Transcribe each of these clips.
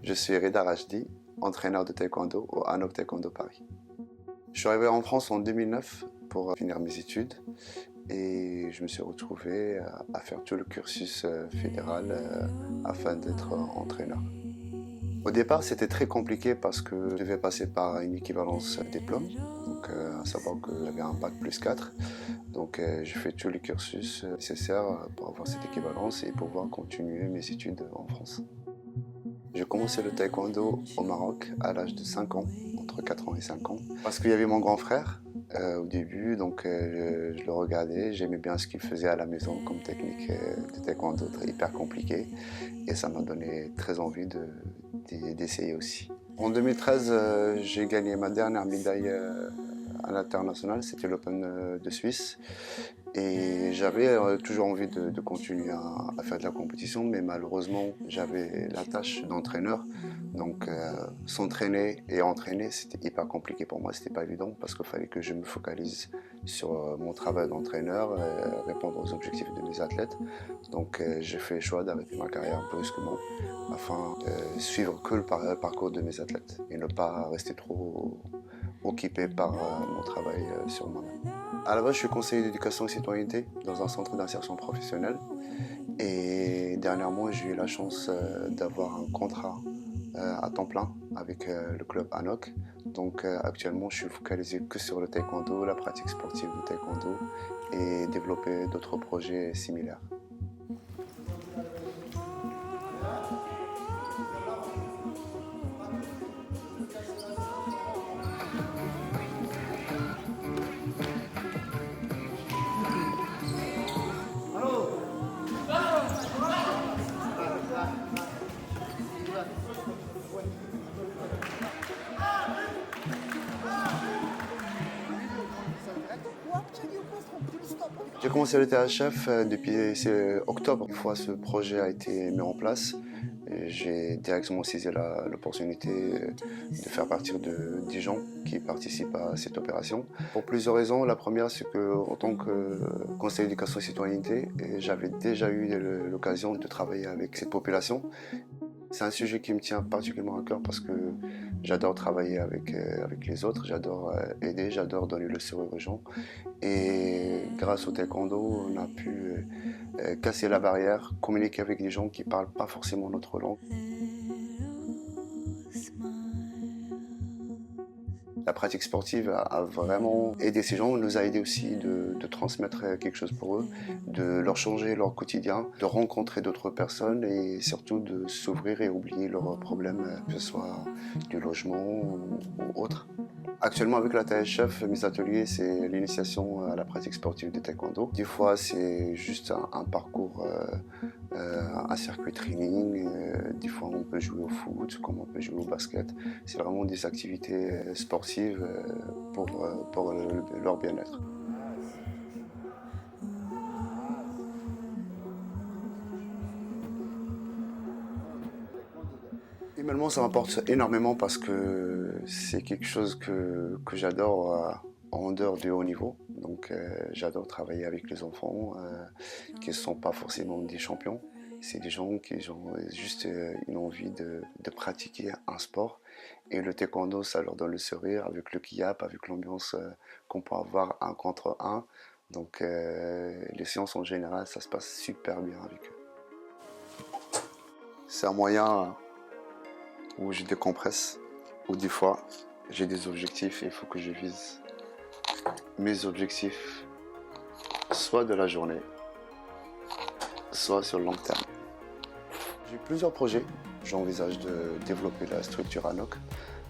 Je suis Reda Rachdi, entraîneur de taekwondo au Hanok Taekwondo Paris. Je suis arrivé en France en 2009 pour finir mes études et je me suis retrouvé à faire tout le cursus fédéral afin d'être entraîneur. Au départ, c'était très compliqué parce que je devais passer par une équivalence diplôme, donc à savoir que j'avais un bac plus 4. Donc j'ai fait tous les cursus nécessaires pour avoir cette équivalence et pouvoir continuer mes études en France. J'ai commencé le taekwondo au Maroc à l'âge de 5 ans, entre 4 ans et 5 ans, parce qu'il y avait mon grand frère au début, donc je le regardais, j'aimais bien ce qu'il faisait à la maison comme technique de taekwondo hyper compliquée et ça m'a donné très envie d'essayer aussi. En 2013, j'ai gagné ma dernière médaille à l'international, c'était l'Open de Suisse. Et j'avais toujours envie de continuer à faire de la compétition, mais malheureusement, j'avais la tâche d'entraîneur. Donc, s'entraîner et entraîner, c'était hyper compliqué pour moi, c'était pas évident parce qu'il fallait que je me focalise sur mon travail d'entraîneur, répondre aux objectifs de mes athlètes. Donc, j'ai fait le choix d'arrêter ma carrière brusquement afin de suivre que le parcours de mes athlètes et ne pas rester trop occupé par mon travail sur moi-même. À la base, je suis conseiller d'éducation et citoyenneté dans un centre d'insertion professionnelle. Et dernièrement, j'ai eu la chance d'avoir un contrat à temps plein avec le club Hanok. Donc actuellement, je suis focalisé que sur le taekwondo, la pratique sportive du taekwondo et développer d'autres projets similaires. J'ai commencé le THF depuis octobre. Une fois ce projet a été mis en place, j'ai directement saisi l'opportunité de faire partie de Dijon qui participent à cette opération. Pour plusieurs raisons. La première, c'est qu'en tant que conseiller d'éducation et citoyenneté, j'avais déjà eu l'occasion de travailler avec cette population. C'est un sujet qui me tient particulièrement à cœur parce que j'adore travailler avec les autres, j'adore aider, j'adore donner le sourire aux gens. Et grâce au taekwondo, on a pu casser la barrière, communiquer avec des gens qui ne parlent pas forcément notre langue. La pratique sportive a vraiment aidé ces gens, nous a aidé aussi de transmettre quelque chose pour eux, de leur changer leur quotidien, de rencontrer d'autres personnes et surtout de s'ouvrir et oublier leurs problèmes, que ce soit du logement ou autre. Actuellement avec la THF, mes ateliers c'est l'initiation à la pratique sportive de taekwondo. Des fois c'est juste un parcours, un circuit training, des fois on peut jouer au foot comme on peut jouer au basket. C'est vraiment des activités sportives pour leur bien-être. Humainement, ça m'apporte énormément parce que c'est quelque chose que j'adore en dehors du haut niveau. Donc, j'adore travailler avec les enfants qui ne sont pas forcément des champions. C'est des gens qui ont juste une envie de pratiquer un sport. Et le taekwondo, ça leur donne le sourire avec le kiyap, avec l'ambiance qu'on peut avoir un contre un. Donc, les séances en général, ça se passe super bien avec eux. C'est un moyen où je décompresse, où des fois j'ai des objectifs et il faut que je vise mes objectifs soit de la journée, soit sur le long terme. J'ai plusieurs projets, j'envisage de développer la structure ANOC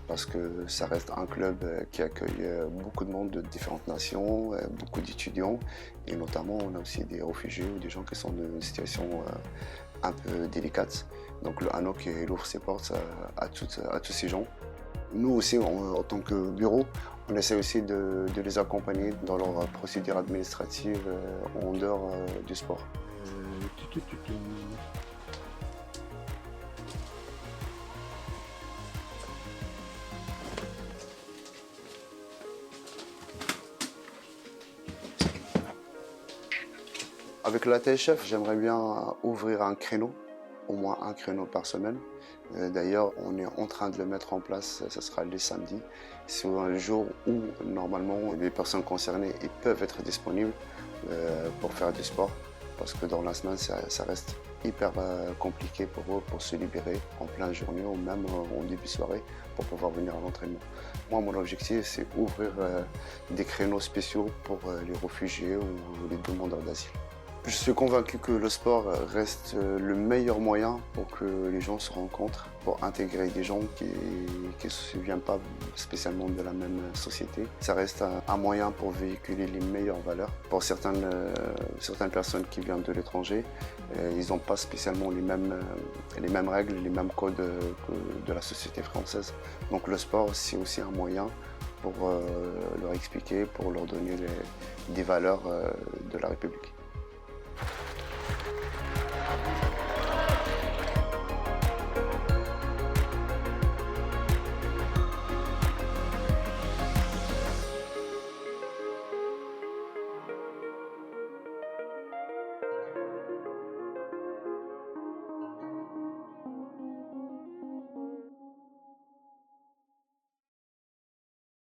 parce que ça reste un club qui accueille beaucoup de monde de différentes nations, beaucoup d'étudiants et notamment on a aussi des réfugiés ou des gens qui sont dans une situation un peu délicate. Donc le ANOC il ouvre ses portes à tous ces gens. Nous aussi, en tant que bureau, on essaie aussi de les accompagner dans leur procédure administrative en dehors du sport. Avec la THF, j'aimerais bien ouvrir un créneau au moins un créneau par semaine. D'ailleurs, on est en train de le mettre en place, ce sera les samedis. C'est un jour où normalement les personnes concernées ils peuvent être disponibles pour faire du sport. Parce que dans la semaine, ça reste hyper compliqué pour eux pour se libérer en pleine journée ou même en début de soirée pour pouvoir venir à l'entraînement. Moi, mon objectif, c'est ouvrir des créneaux spéciaux pour les réfugiés ou les demandeurs d'asile. Je suis convaincu que le sport reste le meilleur moyen pour que les gens se rencontrent, pour intégrer des gens qui ne viennent pas spécialement de la même société. Ça reste un moyen pour véhiculer les meilleures valeurs. Pour certaines personnes qui viennent de l'étranger, ils n'ont pas spécialement les mêmes règles, les mêmes codes que de la société française. Donc le sport, c'est aussi un moyen pour leur expliquer, pour leur donner des valeurs de la République.